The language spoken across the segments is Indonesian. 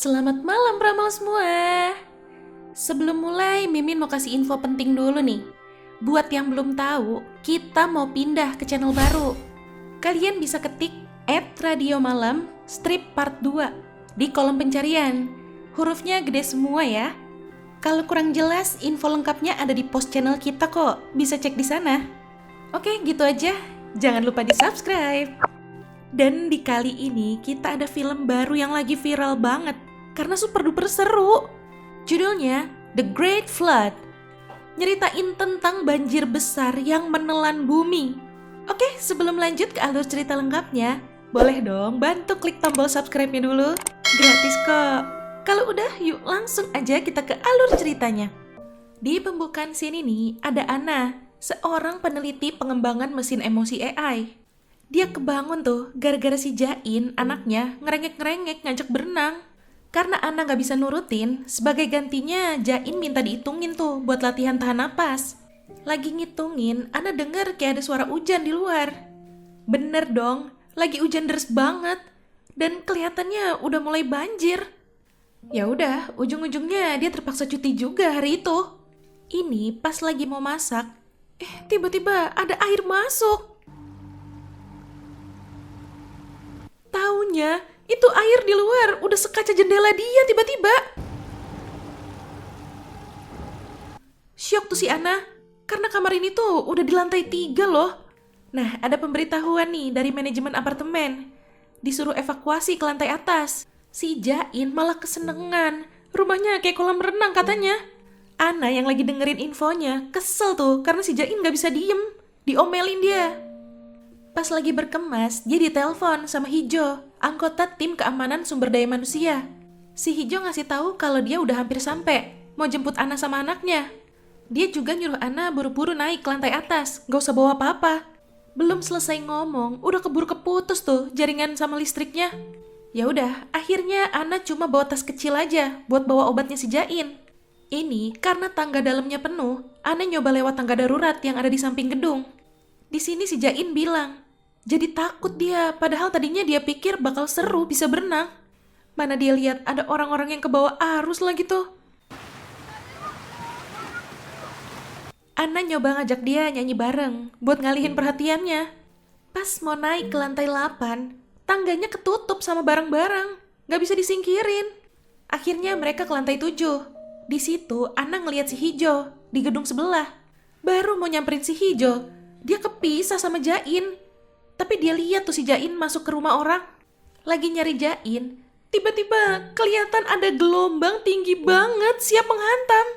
Selamat malam Pramal semua. Sebelum mulai, Mimin mau kasih info penting dulu nih. Buat yang belum tahu, kita mau pindah ke channel baru. Kalian bisa ketik @radiomalam strip part 2 di kolom pencarian. Hurufnya gede semua ya. Kalau kurang jelas, info lengkapnya ada di post channel kita kok. Bisa cek di sana. Oke, gitu aja. Jangan lupa di-subscribe. Dan di kali ini kita ada film baru yang lagi viral banget karena super duper seru. Judulnya The Great Flood. Nyeritain tentang banjir besar yang menelan bumi. Oke, sebelum lanjut ke alur cerita lengkapnya, boleh dong bantu klik tombol subscribe-nya dulu. Gratis kok. Kalau udah, yuk langsung aja kita ke alur ceritanya. Di pembukaan scene ini ada Anna, seorang peneliti pengembangan mesin emosi AI. Dia kebangun tuh gara-gara si Jain, anaknya, ngerengek-ngerengek ngajak berenang. Karena Anna gak bisa nurutin, sebagai gantinya Jain minta dihitungin tuh buat latihan tahan napas. Lagi ngitungin, Anna denger kayak ada suara hujan di luar. Bener dong, lagi hujan deras banget. Dan kelihatannya udah mulai banjir. Ya udah, ujung-ujungnya dia terpaksa cuti juga hari itu. Ini pas lagi mau masak, tiba-tiba ada air masuk. Taunya, itu air di luar udah sekaca jendela dia tiba-tiba. Syok tuh si Anna, karena kamar ini tuh udah di lantai 3 loh. Nah, ada pemberitahuan nih dari manajemen apartemen. Disuruh evakuasi ke lantai atas. Si Jain malah kesenengan, rumahnya kayak kolam renang katanya. Anna yang lagi dengerin infonya, kesel tuh karena si Jain gak bisa diem. Diomelin dia. Pas lagi berkemas, dia ditelepon sama Hijo, anggota tim keamanan sumber daya manusia. Si Hijo ngasih tahu kalau dia udah hampir sampai, mau jemput Anna sama anaknya. Dia juga nyuruh Anna buru-buru naik ke lantai atas, gak usah bawa apa-apa. Belum selesai ngomong, udah keburu keputus tuh jaringan sama listriknya. Ya udah, akhirnya Anna cuma bawa tas kecil aja buat bawa obatnya si Jain. Ini karena tangga dalamnya penuh, Anna nyoba lewat tangga darurat yang ada di samping gedung. Di sini si Jain bilang, jadi takut dia, padahal tadinya dia pikir bakal seru bisa berenang. Mana dia lihat ada orang-orang yang kebawa arus lagi tuh. Anna nyoba ngajak dia nyanyi bareng, buat ngalihin perhatiannya. Pas mau naik ke lantai 8, tangganya ketutup sama barang-barang, gak bisa disingkirin. Akhirnya mereka ke lantai 7. Di situ Anna ngeliat si Hijo, di gedung sebelah. Baru mau nyamperin si Hijo, dia kepisah sama Jain. Tapi dia lihat tuh si Jain masuk ke rumah orang. Lagi nyari Jain, tiba-tiba kelihatan ada gelombang tinggi banget siap menghantam.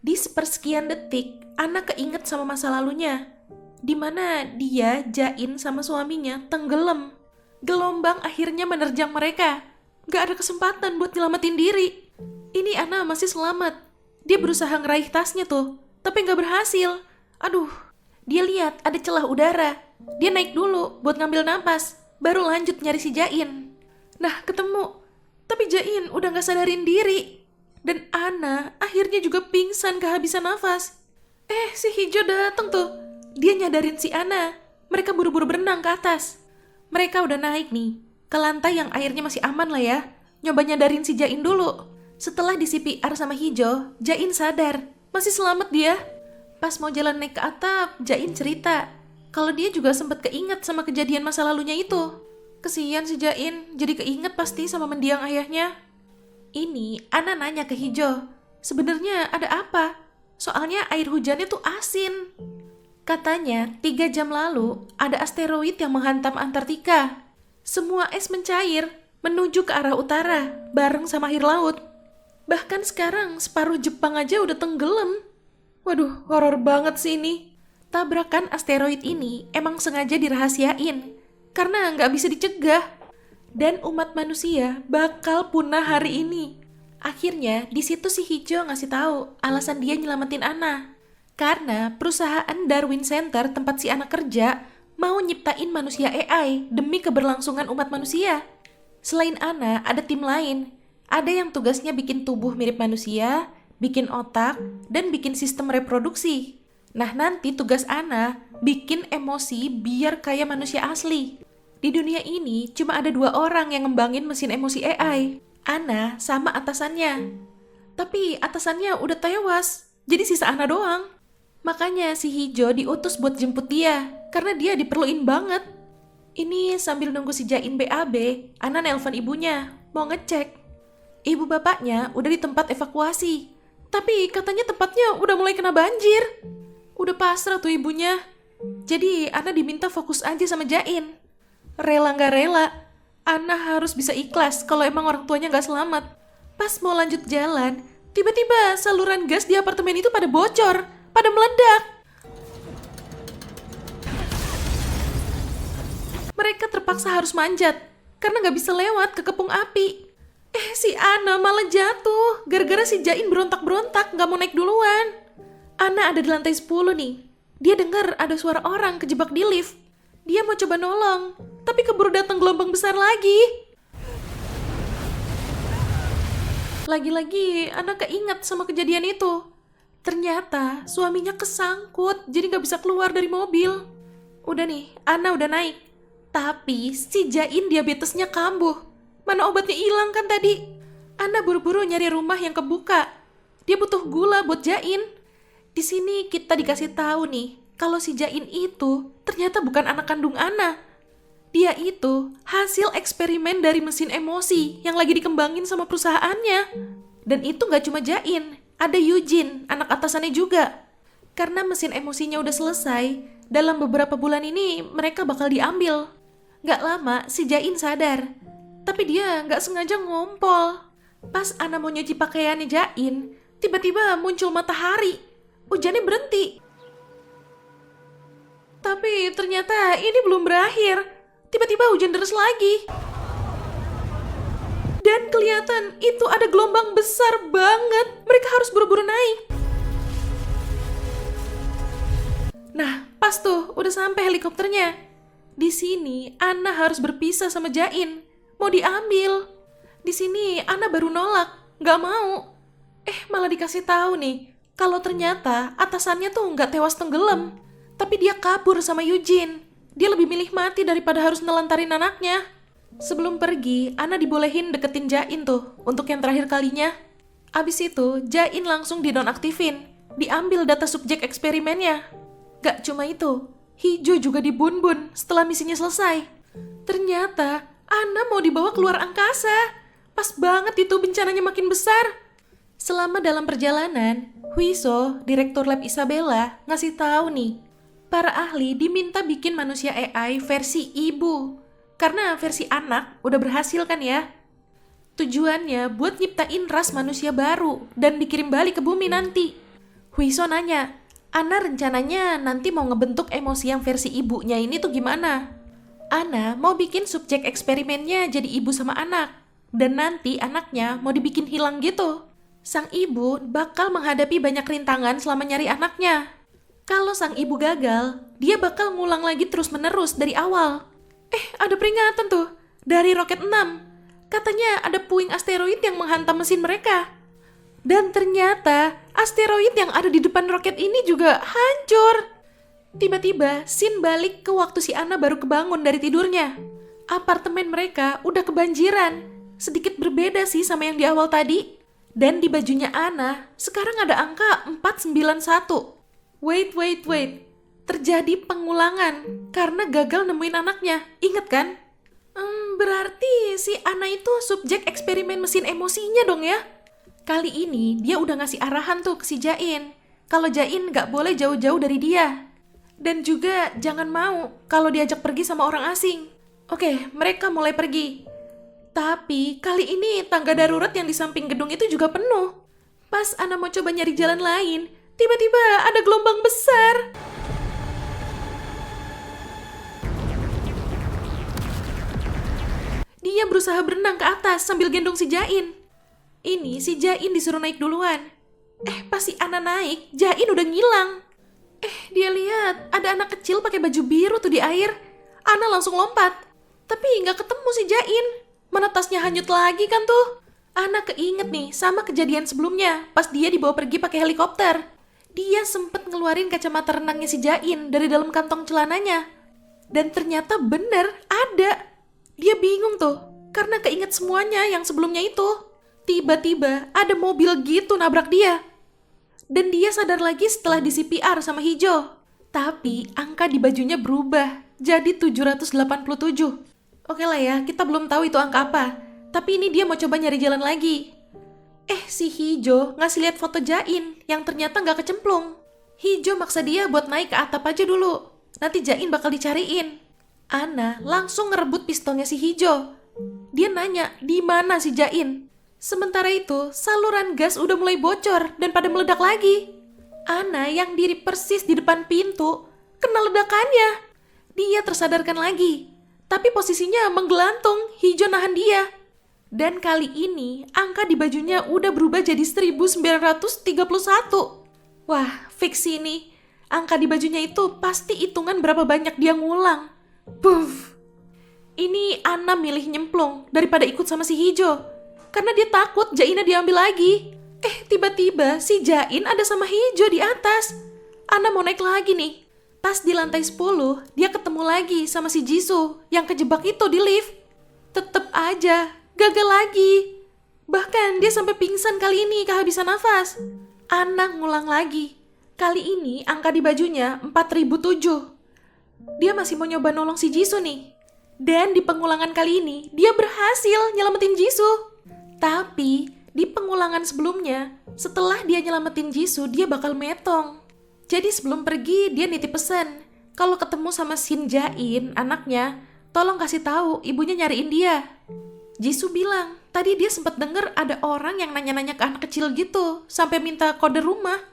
Di sepersekian detik, Anna keinget sama masa lalunya. Dimana dia, Jain sama suaminya tenggelam. Gelombang akhirnya menerjang mereka. Gak ada kesempatan buat nyelamatin diri. Ini Anna masih selamat. Dia berusaha ngeraih tasnya tuh, tapi gak berhasil. Aduh. Dia lihat ada celah udara. Dia naik dulu buat ngambil napas, baru lanjut nyari si Jain. Nah, ketemu. Tapi Jain udah gak sadarin diri. Dan Anna akhirnya juga pingsan kehabisan nafas. Si Hijo dateng tuh. Dia nyadarin si Anna. Mereka buru-buru berenang ke atas. Mereka udah naik nih, ke lantai yang airnya masih aman lah ya. Nyoba nyadarin si Jain dulu. Setelah di CPR sama Hijo, Jain sadar. Masih selamat dia. Pas mau jalan naik ke atap, Jain cerita kalau dia juga sempat keinget sama kejadian masa lalunya itu. Kesian si Jain, jadi keinget pasti sama mendiang ayahnya. Ini Anna nanya ke Hijo, sebenarnya ada apa? Soalnya air hujannya tuh asin. Katanya 3 jam lalu ada asteroid yang menghantam Antartika. Semua es mencair menuju ke arah utara bareng sama air laut. Bahkan sekarang separuh Jepang aja udah tenggelam. Waduh, horor banget sih ini. Tabrakan asteroid ini emang sengaja dirahasiain, karena nggak bisa dicegah. Dan umat manusia bakal punah hari ini. Akhirnya, di situ si Hijo ngasih tahu alasan dia nyelamatin Anna. Karena perusahaan Darwin Center tempat si Anna kerja mau nyiptain manusia AI demi keberlangsungan umat manusia. Selain Anna, ada tim lain. Ada yang tugasnya bikin tubuh mirip manusia, bikin otak, dan bikin sistem reproduksi. Nah, nanti tugas Anna bikin emosi biar kayak manusia asli. Di dunia ini cuma ada 2 orang yang ngembangin mesin emosi AI. Ana sama atasannya. Tapi atasannya udah tewas, jadi sisa Ana doang. Makanya si Hijau diutus buat jemput dia, karena dia diperluin banget. Ini sambil nunggu si Jain BAB, Ana nelpon ibunya, mau ngecek. Ibu bapaknya udah di tempat evakuasi, tapi katanya tempatnya udah mulai kena banjir. Udah pasrah tuh ibunya. Jadi Ana diminta fokus aja sama Jain. Rela nggak rela, Ana harus bisa ikhlas kalau emang orang tuanya nggak selamat. Pas mau lanjut jalan, tiba-tiba saluran gas di apartemen itu pada bocor, pada meledak. Mereka terpaksa harus manjat, karena nggak bisa lewat ke kepung api. Si Ana malah jatuh, gara-gara si Jain berontak-berontak nggak mau naik duluan. Ana ada di lantai 10 nih. Dia dengar ada suara orang kejebak di lift. Dia mau coba nolong, tapi keburu datang gelombang besar lagi. Lagi-lagi Ana keinget sama kejadian itu. Ternyata suaminya kesangkut, jadi nggak bisa keluar dari mobil. Udah nih, Ana udah naik. Tapi si Jain diabetesnya kambuh. Mana obatnya hilang kan tadi? Ana buru-buru nyari rumah yang kebuka. Dia butuh gula buat Jain. Di sini kita dikasih tahu nih, kalau si Jain itu ternyata bukan anak kandung Ana. Dia itu hasil eksperimen dari mesin emosi yang lagi dikembangin sama perusahaannya. Dan itu nggak cuma Jain, ada Eugene, anak atasannya juga. Karena mesin emosinya udah selesai, dalam beberapa bulan ini mereka bakal diambil. Nggak lama si Jain sadar, tapi dia nggak sengaja ngompol. Pas Ana mau nyuci pakaiannya Jain, tiba-tiba muncul matahari. Hujannya berhenti. Tapi ternyata ini belum berakhir. Tiba-tiba hujan deras lagi. Dan kelihatan itu ada gelombang besar banget. Mereka harus buru-buru naik. Nah, pas tuh udah sampai helikopternya. Di sini Ana harus berpisah sama Jain. Mau diambil. Di sini Ana baru nolak, nggak mau. Malah dikasih tahu nih, kalau ternyata atasannya tuh nggak tewas tenggelam, tapi dia kabur sama Eugene. Dia lebih milih mati daripada harus nelantarin anaknya. Sebelum pergi, Ana dibolehin deketin Jain tuh untuk yang terakhir kalinya. Abis itu, Jain langsung dinonaktifin, diambil data subjek eksperimennya. Gak cuma itu, Hijau juga dibun-bun setelah misinya selesai. Ternyata Ana mau dibawa keluar angkasa. Pas banget itu bencananya makin besar. Selama dalam perjalanan, Huiso, direktur lab Isabella, ngasih tahu nih, para ahli diminta bikin manusia AI versi ibu. Karena versi anak udah berhasil kan ya. Tujuannya buat nyiptain ras manusia baru dan dikirim balik ke bumi nanti. Huiso nanya, Ana rencananya nanti mau ngebentuk emosi yang versi ibunya ini tuh gimana? Ana mau bikin subjek eksperimennya jadi ibu sama anak. Dan nanti anaknya mau dibikin hilang gitu. Sang ibu bakal menghadapi banyak rintangan selama nyari anaknya. Kalau sang ibu gagal, dia bakal ngulang lagi terus-menerus dari awal. Ada peringatan tuh dari roket 6. Katanya ada puing asteroid yang menghantam mesin mereka. Dan ternyata asteroid yang ada di depan roket ini juga hancur. Tiba-tiba scene balik ke waktu si Ana baru kebangun dari tidurnya. Apartemen mereka udah kebanjiran. Sedikit berbeda sih sama yang di awal tadi. Dan di bajunya Ana sekarang ada angka 491. Wait. Terjadi pengulangan karena gagal nemuin anaknya. Ingat kan? Berarti si Ana itu subjek eksperimen mesin emosinya dong ya? Kali ini dia udah ngasih arahan tuh ke si Jain. Kalau Jain gak boleh jauh-jauh dari dia. Dan juga jangan mau kalau diajak pergi sama orang asing. Oke, mereka mulai pergi. Tapi kali ini tangga darurat yang di samping gedung itu juga penuh. Pas Ana mau coba nyari jalan lain, tiba-tiba ada gelombang besar. Dia berusaha berenang ke atas sambil gendong si Jain. Ini si Jain disuruh naik duluan. Pas si Ana naik, Jain udah ngilang. Dia lihat ada anak kecil pakai baju biru tuh di air. Ana langsung lompat. Tapi nggak ketemu si Jain. Mana tasnya hanyut lagi kan tuh. Ana keinget nih sama kejadian sebelumnya pas dia dibawa pergi pakai helikopter. Dia sempet ngeluarin kacamata renangnya si Jain dari dalam kantong celananya. Dan ternyata bener ada. Dia bingung tuh, karena keinget semuanya yang sebelumnya itu. Tiba-tiba ada mobil gitu nabrak dia. Dan dia sadar lagi setelah di CPR sama Hijau. Tapi angka di bajunya berubah, jadi 787. Oke lah ya, kita belum tahu itu angka apa. Tapi ini dia mau coba nyari jalan lagi. Si Hijau ngasih lihat foto Jain yang ternyata nggak kecemplung. Hijau maksa dia buat naik ke atap aja dulu. Nanti Jain bakal dicariin. Ana langsung ngerebut pistolnya si Hijau. Dia nanya, di mana si Jain? Sementara itu, saluran gas udah mulai bocor dan pada meledak lagi. Ana yang diri persis di depan pintu, kena ledakannya. Dia tersadarkan lagi, tapi posisinya menggelantung, Hijau nahan dia. Dan kali ini, angka di bajunya udah berubah jadi 1931. Wah, fix ini. Angka di bajunya itu pasti hitungan berapa banyak dia ngulang. Puff. Ini Ana milih nyemplung daripada ikut sama si Hijau. Karena dia takut Jainnya diambil lagi. Tiba-tiba si Jain ada sama Hijau di atas. Ana mau naik lagi nih. Pas di lantai 10, dia ketemu lagi sama si Jisoo yang kejebak itu di lift. Tetep aja, gagal lagi. Bahkan dia sampai pingsan kali ini kehabisan nafas. Ana ngulang lagi. Kali ini angka di bajunya 4007. Dia masih mau nyoba nolong si Jisoo nih. Dan di pengulangan kali ini, dia berhasil nyelamatin Jisoo. Tapi, di pengulangan sebelumnya, setelah dia nyelamatin Jisoo, dia bakal metong. Jadi sebelum pergi, dia nitip pesan. Kalau ketemu sama Shin Jain, anaknya, tolong kasih tahu ibunya nyariin dia. Jisoo bilang, tadi dia sempat denger ada orang yang nanya-nanya ke anak kecil gitu, sampai minta kode rumah.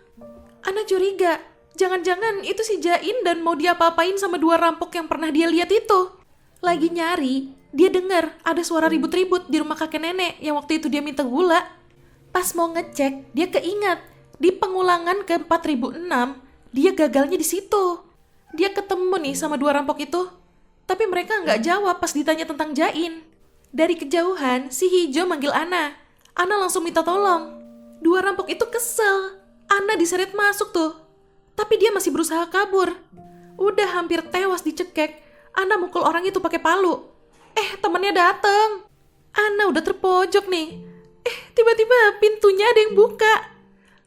Ana curiga, jangan-jangan itu si Jain dan mau diapa-apain sama 2 rampok yang pernah dia lihat itu. Lagi nyari, dia dengar ada suara ribut-ribut di rumah kakek nenek yang waktu itu dia minta gula. Pas mau ngecek, dia keingat di pengulangan ke 4006, dia gagalnya di situ. Dia ketemu nih sama 2 rampok itu, tapi mereka nggak jawab pas ditanya tentang Jain. Dari kejauhan, si Hijau manggil Ana. Ana langsung minta tolong. 2 rampok itu kesel. Ana diseret masuk tuh, tapi dia masih berusaha kabur. Udah hampir tewas dicekek, Ana mukul orang itu pakai palu. Temennya dateng. Ana udah terpojok nih. Tiba-tiba pintunya ada yang buka.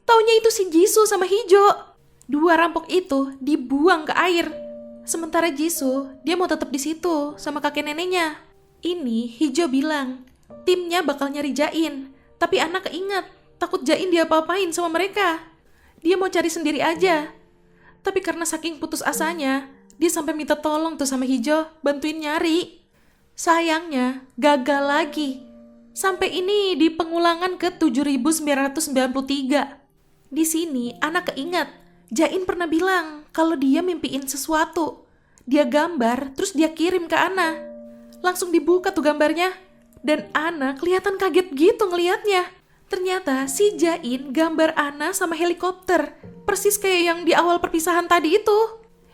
Taunya itu si Jisoo sama Hijau. 2 rampok itu dibuang ke air. Sementara Jisoo, dia mau tetap di situ sama kakek neneknya. Ini Hijau bilang, timnya bakal nyari Jain. Tapi Ana keingat, takut Jain diapa-apain sama mereka. Dia mau cari sendiri aja. Tapi karena saking putus asanya, dia sampai minta tolong tuh sama Hijau bantuin nyari. Sayangnya, gagal lagi. Sampai ini di pengulangan ke 7993. Di sini, Ana keingat, Jain pernah bilang kalau dia mimpiin sesuatu. Dia gambar, terus dia kirim ke Ana. Langsung dibuka tuh gambarnya. Dan Ana kelihatan kaget gitu ngelihatnya. Ternyata si Jain gambar Ana sama helikopter. Persis kayak yang di awal perpisahan tadi itu.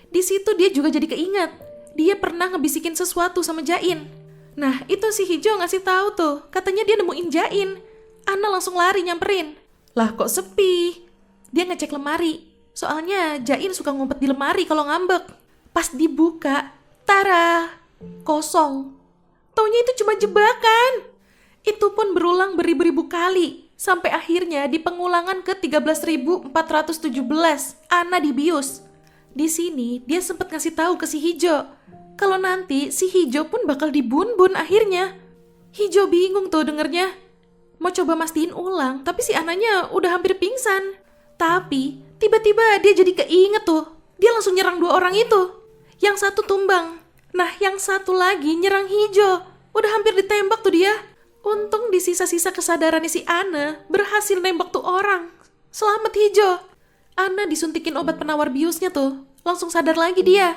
Di situ dia juga jadi keingat. Dia pernah ngebisikin sesuatu sama Jain. Nah, itu si Hijau ngasih tahu tuh. Katanya dia nemuin Jain. Ana langsung lari nyamperin. Lah kok sepi? Dia ngecek lemari. Soalnya Jain suka ngumpet di lemari kalau ngambek. Pas dibuka, tara, kosong. Taunya itu cuma jebakan. Itu pun berulang beribu-ribu kali. Sampai akhirnya di pengulangan ke 13.417, Ana dibius. Di sini dia sempat ngasih tahu ke si Hijau kalau nanti si Hijau pun bakal dibun-bun akhirnya. Hijau bingung tuh dengernya. Mau coba mastiin ulang, tapi si Ananya udah hampir pingsan. Tapi tiba-tiba dia jadi keinget tuh. Dia langsung nyerang 2 orang itu. Yang satu tumbang. Nah, yang satu lagi nyerang Hijau. Udah hampir ditembak tuh dia. Untung di sisa-sisa kesadarannya si Ana berhasil nembak tuh orang. Selamat Hijau. Ana disuntikin obat penawar biusnya tuh. Langsung sadar lagi dia.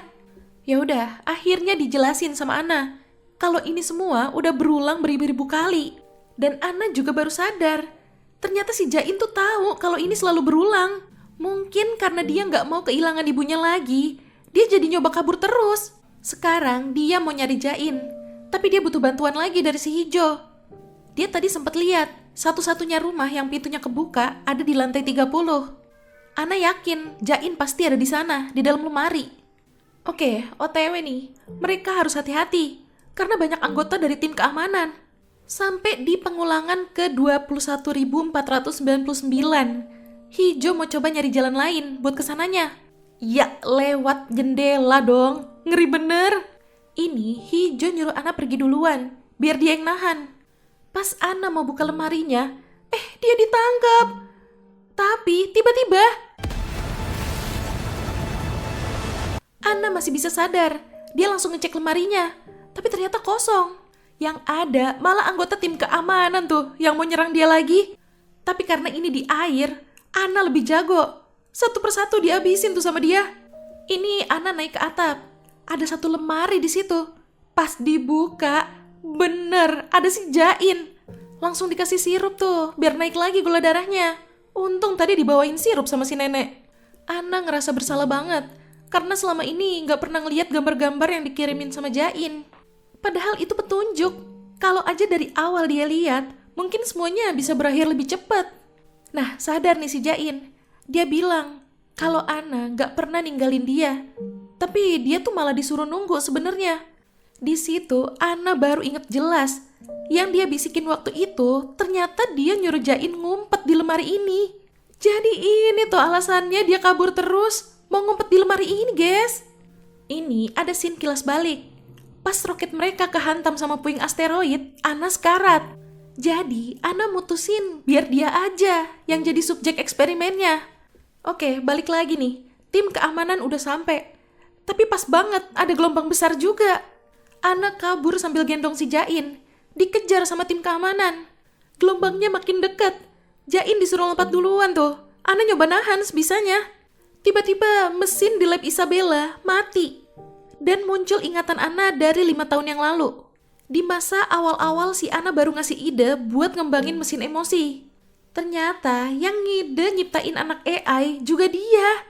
Ya udah, akhirnya dijelasin sama Ana kalau ini semua udah berulang beribu-ribu kali. Dan Ana juga baru sadar. Ternyata si Jain tuh tahu kalau ini selalu berulang. Mungkin karena dia nggak mau kehilangan ibunya lagi, dia jadi nyoba kabur terus. Sekarang dia mau nyari Jain, tapi dia butuh bantuan lagi dari si Hijau. Dia tadi sempat lihat satu-satunya rumah yang pintunya kebuka ada di lantai 30. Ana yakin Jain pasti ada di sana, di dalam lemari. Oke, OTW nih, mereka harus hati-hati. karena banyak anggota dari tim keamanan. Sampai di pengulangan ke 21.499, Hijo mau coba nyari jalan lain buat kesananya. Ya, lewat jendela dong. Ngeri bener. Ini Hijo nyuruh Ana pergi duluan, biar dia yang nahan. Pas Ana mau buka lemarinya, dia ditangkap. Tapi tiba-tiba Ana masih bisa sadar. Dia langsung ngecek lemarinya, tapi ternyata kosong. Yang ada malah anggota tim keamanan tuh yang mau nyerang dia lagi. Tapi karena ini di air, Ana lebih jago. Satu persatu dihabisin tuh sama dia. Ini Ana naik ke atap. Ada satu lemari di situ. Pas dibuka, bener ada si Jain. Langsung dikasih sirup tuh, biar naik lagi gula darahnya. Untung tadi dibawain sirup sama si nenek. Ana ngerasa bersalah banget, karena selama ini gak pernah ngeliat gambar-gambar yang dikirimin sama Jain. Padahal itu petunjuk. Kalau aja dari awal dia lihat, mungkin semuanya bisa berakhir lebih cepat. Nah, sadar nih si Jain. Dia bilang kalau Ana gak pernah ninggalin dia. Tapi dia tuh malah disuruh nunggu sebenarnya. Di situ Ana baru inget jelas. Yang dia bisikin waktu itu, ternyata dia nyuruh Jain ngumpet di lemari ini. Jadi ini tuh alasannya dia kabur terus, mau ngumpet di lemari ini, guys. Ini ada scene kilas balik. Pas roket mereka kehantam sama puing asteroid, Ana sekarat. Jadi, Ana mutusin biar dia aja yang jadi subjek eksperimennya. Oke, balik lagi nih. Tim keamanan udah sampai. Tapi pas banget ada gelombang besar juga. Ana kabur sambil gendong si Jain. Dikejar sama tim keamanan. Gelombangnya makin dekat. Jain disuruh lompat duluan tuh. Ana nyoba nahan sebisanya. Tiba-tiba mesin di lab Isabella mati. Dan muncul ingatan Ana dari 5 tahun yang lalu. Di masa awal-awal si Ana baru ngasih ide buat ngembangin mesin emosi. Ternyata yang ngide nyiptain anak AI juga dia.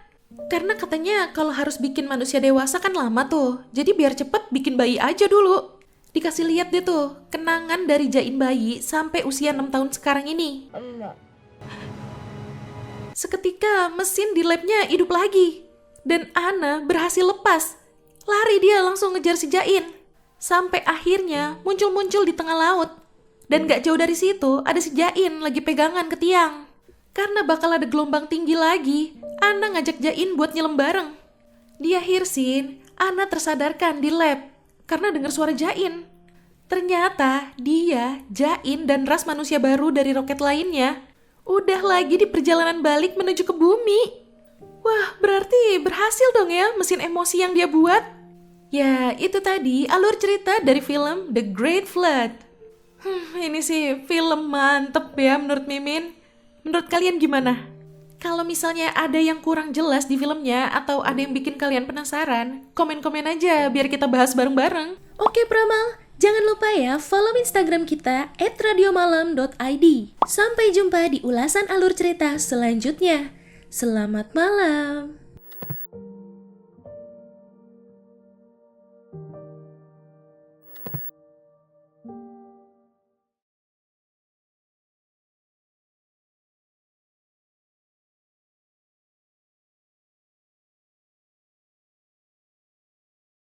Karena katanya kalau harus bikin manusia dewasa kan lama tuh. Jadi biar cepet bikin bayi aja dulu. Dikasih lihat deh tuh, kenangan dari Jain bayi sampai usia 6 tahun sekarang ini. Seketika mesin di labnya hidup lagi. Dan Ana berhasil lepas. Lari dia langsung ngejar si Jain. Sampai akhirnya muncul-muncul di tengah laut. Dan gak jauh dari situ ada si Jain lagi pegangan ke tiang. Karena bakal ada gelombang tinggi lagi, Ana ngajak Jain buat nyelam bareng. Di akhir scene, Ana tersadarkan di lab karena dengar suara Jain. Ternyata dia, Jain, dan ras manusia baru dari roket lainnya udah lagi di perjalanan balik menuju ke bumi. Wah, berarti berhasil dong ya mesin emosi yang dia buat. Ya, itu tadi alur cerita dari film The Great Flood. Ini sih film mantep ya menurut Mimin. Menurut kalian gimana? Kalau misalnya ada yang kurang jelas di filmnya atau ada yang bikin kalian penasaran, komen-komen aja biar kita bahas bareng-bareng. Oke Pramal, jangan lupa ya follow Instagram kita @radiomalam.id. Sampai jumpa di ulasan alur cerita selanjutnya. Selamat malam.